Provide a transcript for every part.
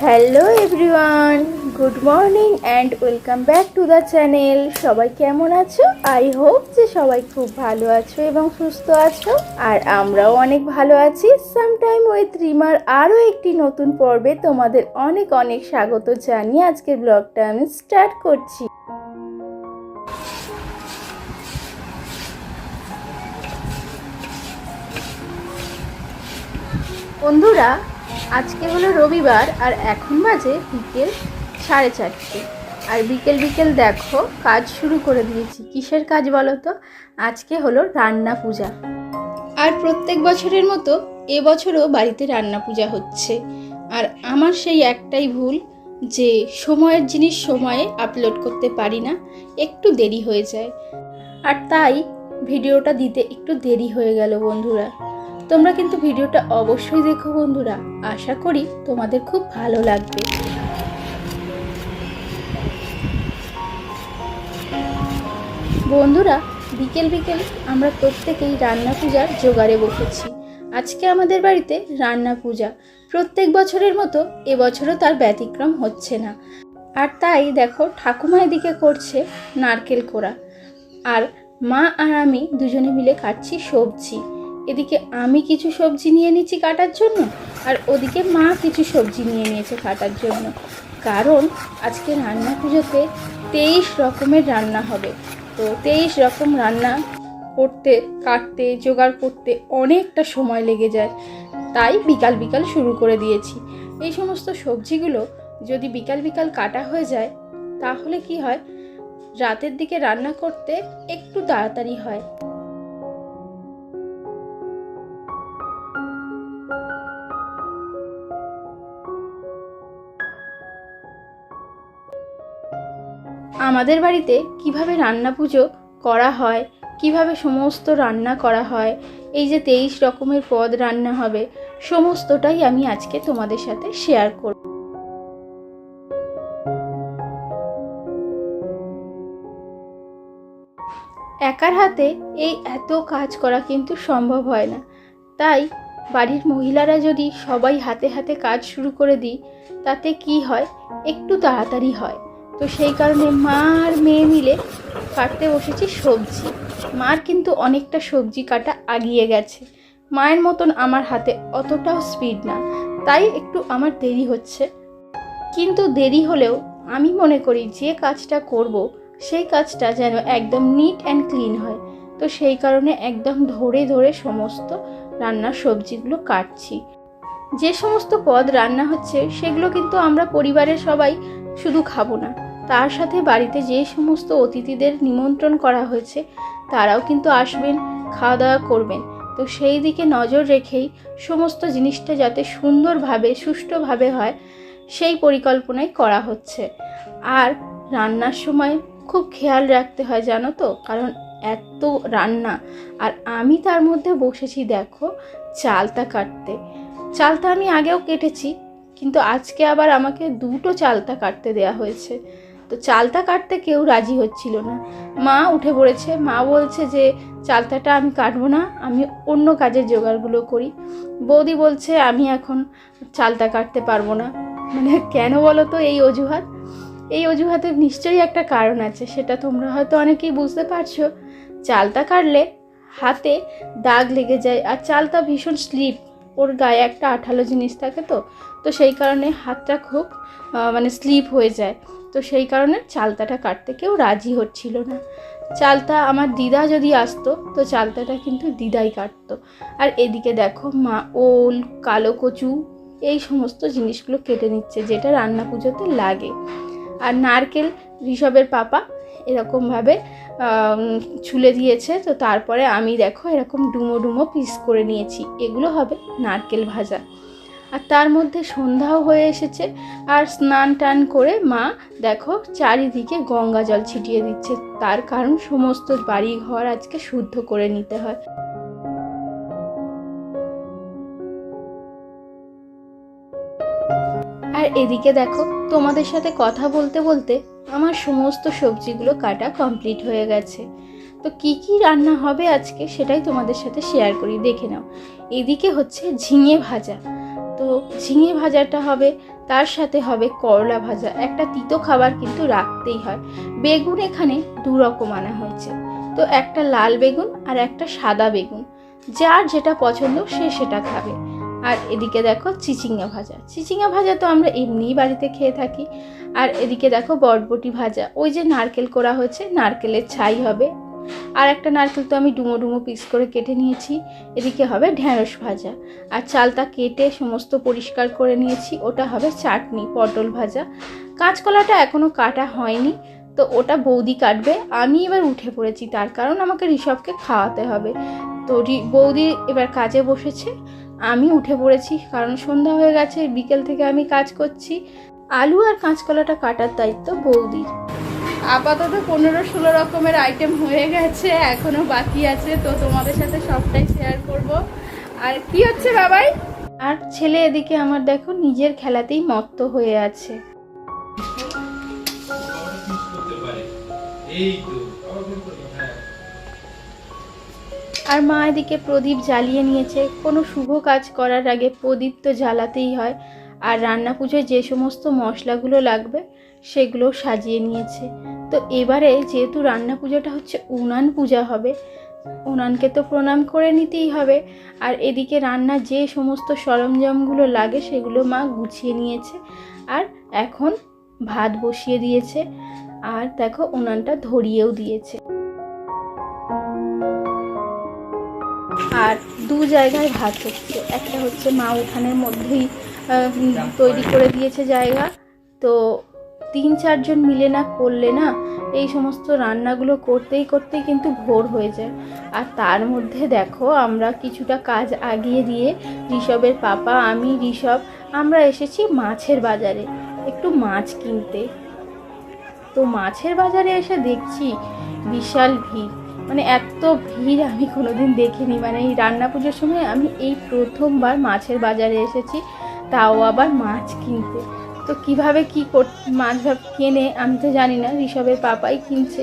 Hello everyone, good morning and welcome back to the channel. সবাই কেমন আছো? I hope যে সবাই খুব ভালো আছো এবং সুস্থ আছো। আর আমরাও অনেক ভালো আছি। সামটাইম উইথ রিমার আরও একটি নতুন পর্বে তোমাদের অনেক অনেক স্বাগত জানিয়ে আজকের ব্লগটা আমি স্টার্ট করছি। বন্ধুরা, আজকে হলো রবিবার আর এখন বাজে বিকেল 4:30। আর বিকেল বিকেল দেখো কাজ শুরু করে দিয়েছি। কিসের কাজ বলো তো? আজকে হলো রান্না পূজা। আর প্রত্যেক বছরের মতো এবছরও বাড়িতে রান্না পূজা হচ্ছে। আর আমার সেই একটাই ভুল যে সময়ের জিনিস সময়ে আপলোড করতে পারি না, একটু দেরি হয়ে যায়। আর তাই ভিডিওটা দিতে একটু দেরি হয়ে গেল বন্ধুরা। তোমরা কিন্তু ভিডিওটা অবশ্যই দেখো বন্ধুরা, আশা করি তোমাদের খুব ভালো লাগবে। বন্ধুরা, বিকেল বিকেল আমরা প্রত্যেকেই রান্না পূজার জোগাড়ে বসেছি। আজকে আমাদের বাড়িতে রান্না পূজা। প্রত্যেক বছরের মতো এবছরও তার ব্যতিক্রম হচ্ছে না। আর তাই দেখো ঠাকুমা এদিকে করছে নারকেল কোড়া, আর মা আর আমি দুজনে মিলে কাটছি সবজি। এদিকে আমি কিছু সবজি নিয়ে নিচ্ছি কাটার জন্য, আর ওদিকে মা কিছু সবজি নিয়ে নিয়েছে কাটার জন্য। কারণ আজকে রান্না পুজোতে 23 রকমের রান্না হবে। তো 23 রকম রান্না করতে, কাটতে, জোগাড় করতে অনেকটা সময় লেগে যায়। তাই বিকাল বিকাল শুরু করে দিয়েছি। এই সমস্ত সবজিগুলো যদি বিকাল বিকাল কাটা হয়ে যায় তাহলে কি হয়, রাতের দিকে রান্না করতে একটু তাড়াতাড়ি হয়। আমাদের বাড়িতে কিভাবে রান্না পুজো করা হয়, কিভাবে সমস্ত রান্না করা হয়, এই যে 23 রকমের পদ রান্না হবে, সমস্তটাই আমি আজকে তোমাদের সাথে শেয়ার করব। একার হাতে এই এত কাজ করা কিন্তু সম্ভব হয় না। তাই বাড়ির মহিলারা যদি সবাই হাতে হাতে কাজ শুরু করে দিই তাতে কি হয়, একটু তাড়াতাড়ি হয়। তো সেই কারণে মা আর মেয়ে মিলে কাটতে বসেছি সবজি। মার কিন্তু অনেকটা সবজি কাটা আগিয়ে গেছে। মায়ের মতন আমার হাতে অতটাও স্পিড না, তাই একটু আমার দেরি হচ্ছে। কিন্তু দেরি হলেও আমি মনে করি যে কাজটা করব সেই কাজটা যেন একদম নিট অ্যান্ড ক্লিন হয়। তো সেই কারণে একদম ধরে ধরে সমস্ত রান্নার সবজিগুলো কাটছি। যে সমস্ত পদ রান্না হচ্ছে সেগুলো কিন্তু আমরা পরিবারের সবাই শুধু খাবো না, তার সাথে বাড়িতে যে সমস্ত অতিথিদের নিমন্ত্রণ করা হয়েছে তারাও কিন্তু আসবেন, খাওয়া দাওয়া করবেন। তো সেই দিকে নজর রেখেই সমস্ত জিনিসটা যাতে সুন্দরভাবে সুষ্ঠুভাবে হয় সেই পরিকল্পনাই করা হচ্ছে। আর রান্নার সময় খুব খেয়াল রাখতে হয় জানো তো, কারণ এত রান্না। আর আমি তার মধ্যে বসেছি দেখো চালতা কাটতে। চালতা আমি আগেও কেটেছি, কিন্তু আজকে আবার আমাকে দুটো চালতা কাটতে দেয়া হয়েছে। তো চালতা কাটতে কেউ রাজি হচ্ছিল না। মা উঠে পড়েছে, মা বলছে যে চালতাটা আমি কাটবো না, আমি অন্য কাজের জোগাড়গুলো করি। বৌদি বলছে আমি এখন চালতা কাটতে পারবো না। মানে কেন বলো তো এই অজুহাত? এই অজুহাতের নিশ্চয়ই একটা কারণ আছে, সেটা তোমরা হয়তো অনেকেই বুঝতে পারছো। চালতা কাটলে হাতে দাগ লেগে যায়, আর চালতা ভীষণ স্লিপ, ওর গায়ে একটা আঠালো জিনিস থাকে। তো সেই কারণে হাতটা খুব স্লিপ হয়ে যায়। তো সেই কারণে চালতাটা কাটতে কেউ রাজি হচ্ছিল না। চালতা আমার দিদা যদি আসতো তো চালতাটা কিন্তু দিদাই কাটতো। আর এদিকে দেখো মা ওল, কালো কচু এই সমস্ত জিনিসগুলো কেটে নিচ্ছে যেটা রান্না পুজোতে লাগে। আর নারকেল ঋষভের পাপা এরকমভাবে ছুলে দিয়েছে। তো তারপরে আমি দেখো এরকম ডুমো ডুমো পিস করে নিয়েছি, এগুলো হবে নারকেল ভাজা। আর তার মধ্যে সন্ধ্যাও হয়ে এসেছে, আর স্নান টান করে মা দেখো চারিদিকে গঙ্গা জল ছিটিয়ে দিচ্ছে। তার কারণ সমস্ত বাড়ি ঘর আজকে শুদ্ধ করে নিতে হয়। আর এদিকে দেখো তোমাদের সাথে কথা বলতে বলতে আমার সমস্ত সবজিগুলো কাটা কমপ্লিট হয়ে গেছে। তো কি কি রান্না হবে আজকে সেটাই তোমাদের সাথে শেয়ার করি, দেখে নাও। এদিকে হচ্ছে ঝিঙে ভাজা। তো ঝিঙে ভাজাটা হবে তার সাথে হবে করলা ভাজা। একটা তিতো খাবার কিন্তু রাখতেই হয়। বেগুন এখানে 2 রকম আনা হয়েছে, তো একটা লাল বেগুন আর একটা সাদা বেগুন, যার যেটা পছন্দ সে সেটা খাবে। আর এদিকে দেখো চিচিঙ্গা ভাজা। চিচিঙ্গা ভাজা তো আমরা এমনিই বাড়িতে খেয়ে থাকি। আর এদিকে দেখো বরবটি ভাজা, ওই যে নারকেল করা হয়েছে, নারকেলের ছাই হবে। আর একটা নারকেল তো আমি ডুমো ডুমো পিস করে কেটে নিয়েছি। এদিকে হবে ঢ্যাঁড়স ভাজা, আর চালটা কেটে সমস্ত পরিষ্কার করে নিয়েছি, ওটা হবে চাটনি। পটল ভাজা, কাঁচকলাটা এখনও কাটা হয়নি, তো ওটা বৌদি কাটবে। আমি এবার উঠে পড়েছি, তার কারণ আমাকে ঋষভকে খাওয়াতে হবে। তো বৌদি এবার কাজে বসেছে, আমি উঠে পড়েছি, কারণ সন্ধ্যা হয়ে গেছে, বিকেল থেকে আমি কাজ করছি। আলু আর কাঁচকলাটা কাটার দায়িত্ব বৌদির। আপাতত 15-16 রকমের আইটেম হয়ে গেছে, এখনো বাকি আছে, তো তোমাদের সাথে সবটাই শেয়ার করব। আর কি হচ্ছে বাবাই? আর ছেলে এদিকে আমার দেখো নিজের খেলাতেই মত্ত হয়ে আছে। আর মা এদিকে প্রদীপ জ্বালিয়ে নিয়েছে। কোনো শুভ কাজ করার আগে প্রদীপ তো জ্বালাতেই হয়। আর রান্না পুজোয় যে সমস্ত মশলাগুলো লাগবে সেগুলো সাজিয়ে নিয়েছে। তো এবারে যেহেতু রান্না পুজোটা হচ্ছে উনান পূজা হবে, উনানকে তো প্রণাম করে নিতেই হবে। আর এদিকে রান্নার যে সমস্ত সরঞ্জামগুলো লাগে সেগুলো মা গুছিয়ে নিয়েছে। আর এখন ভাত বসিয়ে দিয়েছে, আর দেখো উনানটা ধরিয়েও দিয়েছে। আর 2 জায়গায় ভাত হচ্ছে, একটা হচ্ছে মা উঠানের মধ্যেই তৈরি করে দিয়েছে জায়গা। তো 3-4 জন মিলে না করলে না এই সমস্ত রান্নাগুলো করতেই করতেই কিন্তু ভোর হয়ে যায়। আর তার মধ্যে দেখো আমরা কিছুটা কাজ আগিয়ে দিয়ে ঋষভের পাপা, আমি, ঋষভ আমরা এসেছি মাছের বাজারে একটু মাছ কিনতে। তো মাছের বাজারে এসে দেখছি বিশাল ভিড়, মানে এত ভিড় আমি কোনোদিন দেখিনি। মানে এই রান্না পুজোর সময় আমি এই প্রথমবার মাছের বাজারে এসেছি, তাও আবার মাছ কিনতে। তো কিভাবে কি মাছ কেনে আমি তো জানি না, ঋষভের পাপাই কিনছে।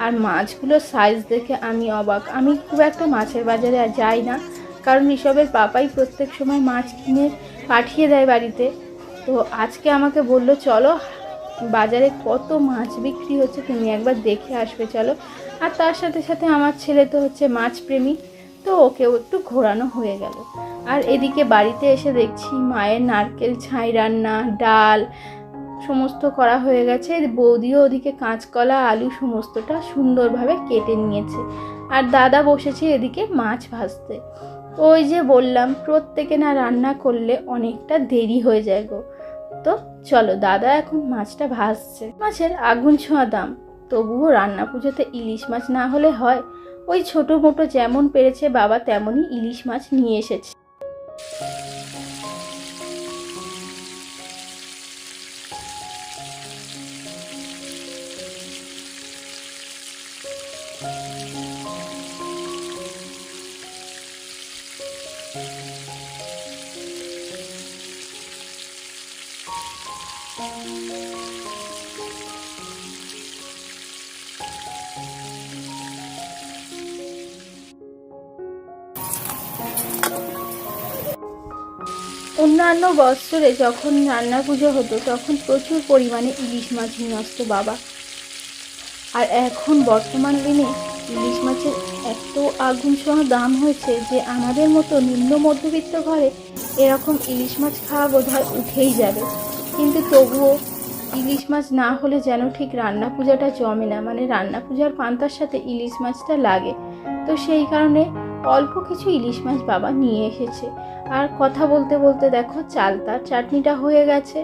আর মাছগুলোর সাইজ দেখে আমি অবাক। আমি খুব একটা মাছের বাজারে আর যাই না, কারণ ঋষভের পাপাই প্রত্যেক সময় মাছ কিনে পাঠিয়ে দেয় বাড়িতে। তো আজকে আমাকে বলল চলো বাজারে কত মাছ বিক্রি হচ্ছে, তুমি একবার দেখে আসবে চলো। আর তার সাথে সাথে আমার ছেলে তো হচ্ছে মাছ প্রেমী, তো ওকেও একটু ঘোরানো হয়ে গেল। আর এদিকে বাড়িতে এসে দেখছি মায়ের নারকেল ছাই রান্না, ডাল সমস্ত করা হয়ে গেছে। বৌদিও ওদিকে কাঁচকলা আলু সমস্তটা সুন্দরভাবে কেটে নিয়েছে। আর দাদা বসেছে এদিকে মাছ ভাজতে। ওই যে বললাম প্রত্যেকে না রান্না করলে অনেকটা দেরি হয়ে যায় গো। তো চলো দাদা এখন মাছটা ভাজছে। মাছের আগুন ছোঁয়া দাম, তবুও রান্না পুজোতে ইলিশ মাছ না হলে হয়? ওই ছোটো মোটো যেমন পেরেছে বাবা তেমনই ইলিশ মাছ নিয়ে এসেছে। অন্যান্য বছরে যখন রান্না পুজো হতো তখন প্রচুর পরিমাণে ইলিশ মাছ নিয়ে আসতো বাবা। আর এখন বর্তমান দিনে ইলিশ মাছের এত আগুন ছোঁয়া দাম হয়েছে যে আমাদের মতো নিম্ন মধ্যবিত্ত ঘরে এরকম ইলিশ মাছ খাওয়া বোধহয় উঠেই যাবে। কিন্তু তবুও ইলিশ মাছ না হলে যেন ঠিক রান্না পূজাটা জমে না, মানে রান্না পূজার পান্তার সাথে ইলিশ মাছটা লাগে। তো সেই কারণে অল্প কিছু ইলিশ মাছ বাবা নিয়ে এসেছে। আর কথা বলতে বলতে দেখো চালতার চাটনিটা হয়ে গেছে।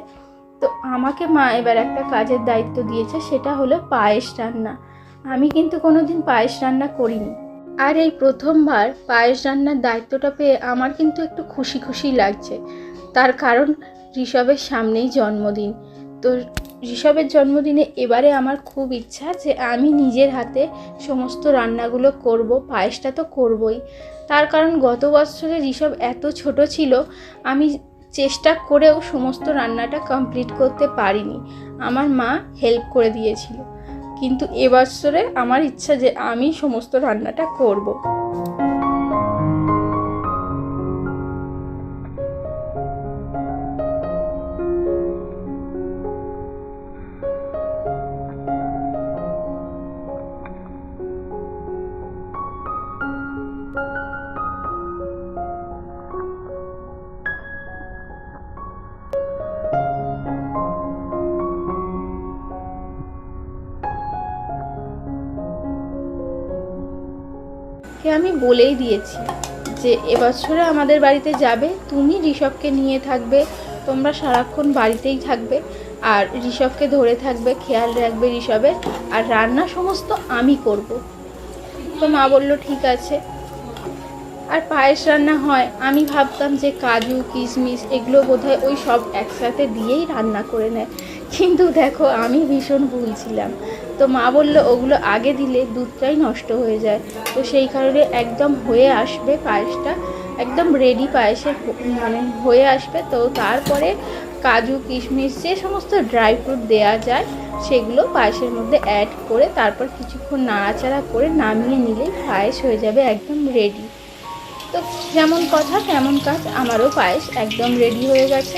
তো আমাকে মা এবার একটা কাজের দায়িত্ব দিয়েছে, সেটা হলো পায়েস রান্না। আমি কিন্তু কোনোদিন পায়েস রান্না করিনি, আর এই প্রথমবার পায়েস রান্নার দায়িত্বটা পেয়ে আমার কিন্তু একটু খুশি খুশি লাগছে। তার কারণ ঋষভের সামনেই জন্মদিন। তো ঋষভের জন্মদিনে এবারে আমার খুব ইচ্ছা যে আমি নিজের হাতে সমস্ত রান্নাগুলো করব, পায়েসটা তো করবই। তার কারণ গত বছরে ঋষভ এত ছোট ছিল, আমি চেষ্টা করেও সমস্ত রান্নাটা কমপ্লিট করতে পারিনি, আমার মা হেল্প করে দিয়েছিল। কিন্তু এবছরে আমার ইচ্ছা যে আমি সমস্ত রান্নাটা করব। আমি বলেই দিয়েছি যে এবছরে আমাদের বাড়িতে যাবে, তুমি ঋষভকে নিয়ে থাকবে, তোমরা সারাক্ষণ বাড়িতেই থাকবে, আর ঋষভকে ধরে থাকবে, খেয়াল রাখবে ঋষভের, আর রান্না সমস্ত আমি করব। তো মা বলল ঠিক আছে। আর পায়েস রান্না হয়, আমি ভাবতাম যে কাজু কিশমিশ এগুলো বোধহয় ওই সব একসাথে দিয়েই রান্না করে নেয়, কিন্তু দেখো আমি ভীষণ ভুল ছিলাম। তো মা বলল ওগুলো আগে দিলে দুধটাই নষ্ট হয়ে যায়, তো সেই কারণে একদম হয়ে আসবে পায়েসটা, একদম রেডি পায়েসের মানে হয়ে আসবে, তো তারপরে কাজু কিশমিশ যে সমস্ত ড্রাই ফ্রুট দেওয়া যায় সেগুলো পায়েসের মধ্যে অ্যাড করে তারপর কিছুক্ষণ নাড়াচাড়া করে নামিয়ে নিলেই পায়েস হয়ে যাবে একদম রেডি। তো যেমন কথা তেমন কাজ, আমারও পায়েস একদম রেডি হয়ে গেছে।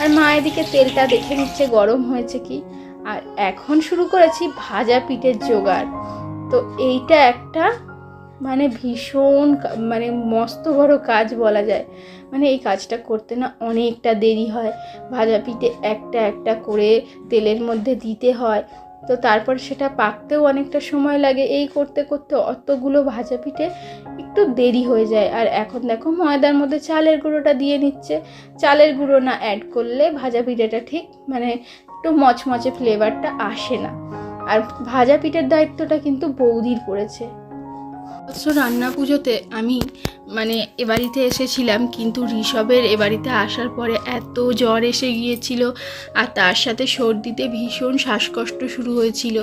আর মা এদিকে তেলটা দেখে নিচ্ছে গরম হয়েছে কি। আর এখন শুরু করেছি ভাজা পিঠের জোগাড়। তো এইটা একটা মানে ভীষণ মানে মস্ত বড় কাজ বলা যায়। মানে এই কাজটা করতে না অনেকটা দেরি হয়। ভাজা পিঠে একটা একটা করে তেলের মধ্যে দিতে হয়, তো তারপর সেটা পাকতেও অনেকটা সময় লাগে। এই করতে করতে অতগুলো ভাজা পিঠে একটু দেরি হয়ে যায়। আর এখন দেখো ময়দার মধ্যে চালের গুঁড়োটা দিয়ে নিচ্ছে। চালের গুঁড়ো না অ্যাড করলে ভাজা পিঠেটা ঠিক মানে একটু মচমচে ফ্লেভারটা আসে না। আর ভাজা পিঠের দায়িত্বটা কিন্তু বৌদির পড়েছে। অবশ্য রান্না পুজোতে আমি মানে এ বাড়িতে এসেছিলাম, কিন্তু ঋষভের এ বাড়িতে আসার পরে এত জ্বর এসে গিয়েছিল, আর তার সাথে সর্দিতে ভীষণ শ্বাসকষ্ট শুরু হয়েছিল।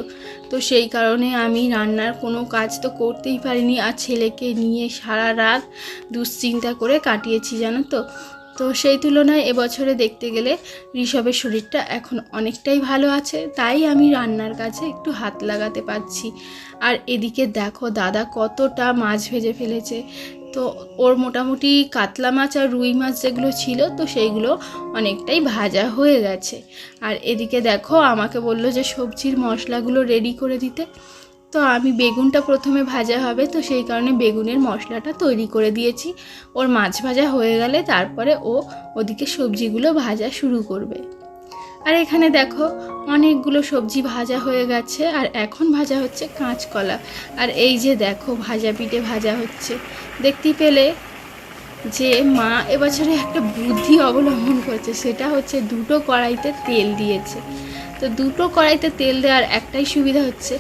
তো সেই কারণে আমি রান্নার কোনো কাজ তো করতেই পারিনি, আর ছেলেকে নিয়ে সারা রাত দুশ্চিন্তা করে কাটিয়েছি জানো তো। তো সেই তুলনায় এবছরে দেখতে গেলে ঋষভের শরীরটা এখন অনেকটাই ভালো আছে, তাই আমি রান্নার কাছে একটু হাত লাগাতে পারছি। আর এদিকে দেখো দাদা কতটা মাছ ভেজে ফেলেছে। তো ওর মোটামুটি কাতলা মাছ আর রুই মাছ যেগুলো ছিল তো সেইগুলো অনেকটাই ভাজা হয়ে গেছে। আর এদিকে দেখো আমাকে বললো যে সবজির মশলাগুলো রেডি করে দিতে। তো আমি বেগুনটা প্রথমে ভাজা হবে, তো সেই কারণে বেগুনের মশলাটা তৈরি করে দিয়েছি। ওর মাছ ভাজা হয়ে গেলে তারপরে ও ওদিকে সবজিগুলো ভাজা শুরু করবে। আর এখানে দেখো অনেকগুলো সবজি ভাজা হয়ে গেছে, আর এখন ভাজা হচ্ছে কাঁচকলা। আর এই যে দেখো ভাজা পিঠে ভাজা হচ্ছে। দেখতেই পেলে যে মা এবছরে একটা বুদ্ধি অবলম্বন করছে, সেটা হচ্ছে দুটো কড়াইতে তেল দিয়েছে। তো দুটো কড়াইতে তেল দেওয়ার একটাই সুবিধা হচ্ছে,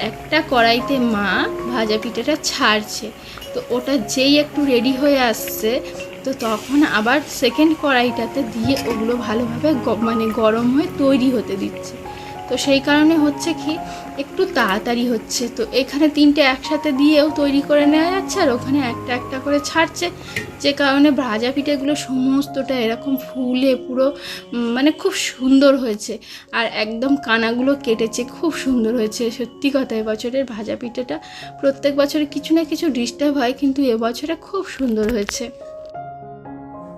একটা কড়াইতে মা ভাজা পিঠেটা ছাড়ছে, তো ওটা যেই একটু রেডি হয়ে আসছে তো তখন আবার সেকেন্ড কড়াইটাতে দিয়ে ওগুলো ভালোভাবে মানে গরম হয়ে তৈরি হতে দিচ্ছে। তো সেই কারণে হচ্ছে কি একটু তাড়াতাড়ি হচ্ছে। তো এখানে তিনটে একসাথে দিয়েও তৈরি করে নেওয়া যাচ্ছে, আর ওখানে একটা একটা করে ছাড়ছে, যে কারণে ভাজা পিঠেগুলো সমস্তটা এরকম ফুলে পুরো মানে খুব সুন্দর হয়েছে। আর একদম কানাগুলো কেটেছে, খুব সুন্দর হয়েছে। সত্যি কথা এবছরের ভাজা পিঠেটা প্রত্যেক বছরে কিছু না কিছু ডিস্টার্ব হয়, কিন্তু এবছরে খুব সুন্দর হয়েছে।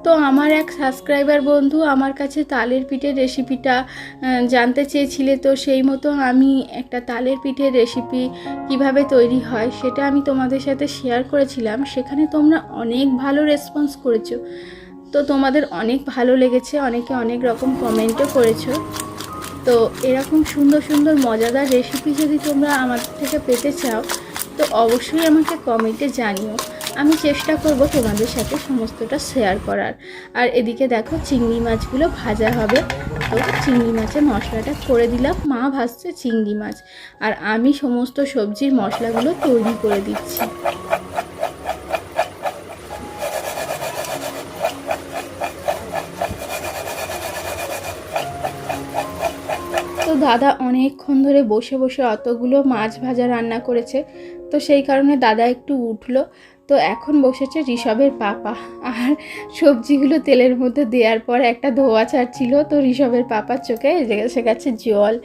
তো আমার এক সাবস্ক্রাইবার বন্ধু আমার কাছে তালের পিঠের রেসিপিটা জানতে চেয়েছিলে, তো সেই মতো আমি একটা তালের পিঠের রেসিপি কিভাবে তৈরি হয় সেটা আমি তোমাদের সাথে শেয়ার করেছিলাম। সেখানে তোমরা অনেক ভালো রেসপন্স করেছো, তো তোমাদের অনেক ভালো লেগেছে, অনেকে অনেক রকম কমেন্টও করেছো। তো এরকম সুন্দর সুন্দর মজাদার রেসিপি যদি তোমরা আমার থেকে পেতে চাও তো অবশ্যই আমাকে কমেন্টে জানিও। আমি চেষ্টা করব তোমাদের সাথে সমস্তটা শেয়ার করার। আর এদিকে দেখো চিংড়ি মাছগুলো ভাজা হবে, তো চিংড়ি মাছের মশলাটা করে দিলাম। মা ভাজছে চিংড়ি মাছ, আর আমি সমস্ত সবজির মশলাগুলো তৈরি করে দিচ্ছি। তো দাদা অনেকক্ষণ ধরে বসে বসে অতগুলো মাছ ভাজা রান্না করেছে, তো সেই কারণে দাদা একটু উঠলো। তো এখন বসেছে ঋষভের পাপা, আর সবজিগুলো তেলের মধ্যে দেওয়ার পর একটা ধোয়া ছাড়ছিল, তো ঋষভের পাপার চোখে এসে গেছে জল।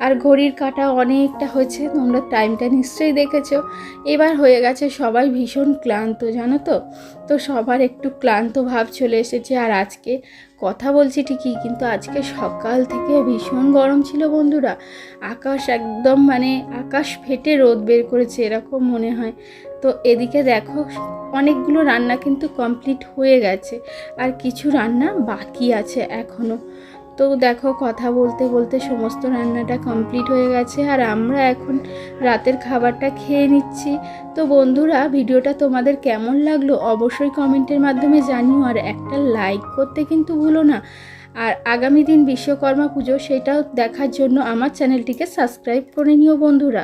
আর ঘড়ির কাঁটা অনেকটা হয়েছে, তোমরা টাইমটা নিশ্চয়ই দেখেছো। এবার হয়ে গেছে সবাই ভীষণ ক্লান্ত জানো তো। তো সবার একটু ক্লান্ত ভাব চলে এসেছে। আর আজকে কথা বলছি ঠিকই, কিন্তু আজকে সকাল থেকে ভীষণ গরম ছিল বন্ধুরা। আকাশ একদম মানে আকাশ ফেটে রোদ বের করেছে এরকম মনে হয়। তো এদিকে দেখো অনেকগুলো রান্না কিন্তু কমপ্লিট হয়ে গেছে, আর কিছু রান্না বাকি আছে এখনও। তো দেখো কথা বলতে বলতে সমস্ত রান্নাটা কমপ্লিট হয়ে গেছে, আর আমরা এখন রাতের খাবারটা খেয়ে নিচ্ছি। তো বন্ধুরা, ভিডিওটা তোমাদের কেমন লাগলো অবশ্যই কমেন্টের মাধ্যমে জানিও, আর একটা লাইক করতে কিন্তু ভুলো না। আর আগামী দিন বিশ্বকর্মা পুজো, সেটাও দেখার জন্য আমার চ্যানেলটিকে সাবস্ক্রাইব করে নিও বন্ধুরা।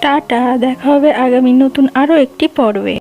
টাটা, দেখা হবে আগামী নতুন আরও একটি পর্বে।